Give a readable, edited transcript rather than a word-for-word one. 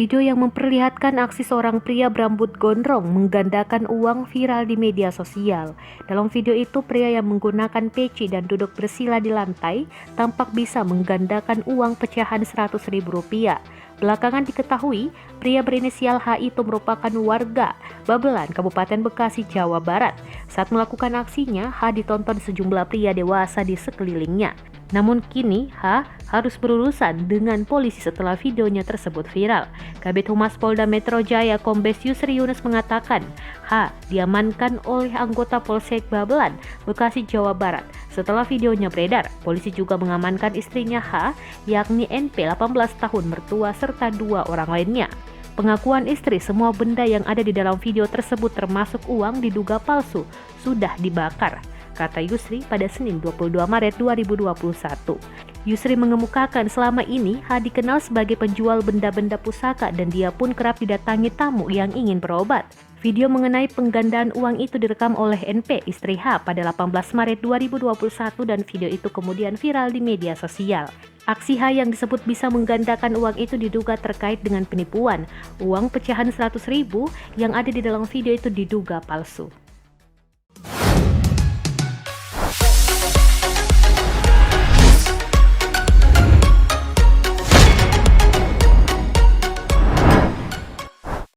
Video yang memperlihatkan aksi seorang pria berambut gondrong menggandakan uang viral di media sosial. Dalam video itu, pria yang menggunakan peci dan duduk bersila di lantai tampak bisa menggandakan uang pecahan Rp100.000. Belakangan diketahui, pria berinisial H itu merupakan warga Babelan, Kabupaten Bekasi, Jawa Barat. Saat melakukan aksinya, H ditonton sejumlah pria dewasa di sekelilingnya. Namun kini H harus berurusan dengan polisi setelah videonya tersebut viral. Kabid Humas Polda Metro Jaya Kombes Yusri Yunus mengatakan H diamankan oleh anggota Polsek Babelan, Bekasi, Jawa Barat. Setelah videonya beredar, polisi juga mengamankan istrinya H, yakni NP 18 tahun mertua serta 2 orang lainnya. Pengakuan istri, semua benda yang ada di dalam video tersebut termasuk uang diduga palsu sudah dibakar, kata Yusri pada Senin 22 Maret 2021. Yusri mengemukakan selama ini H dikenal sebagai penjual benda-benda pusaka dan dia pun kerap didatangi tamu yang ingin berobat. Video mengenai penggandaan uang itu direkam oleh NP, istri H, pada 18 Maret 2021 dan video itu kemudian viral di media sosial. Aksi H yang disebut bisa menggandakan uang itu diduga terkait dengan penipuan. Uang pecahan Rp100.000 yang ada di dalam video itu diduga palsu.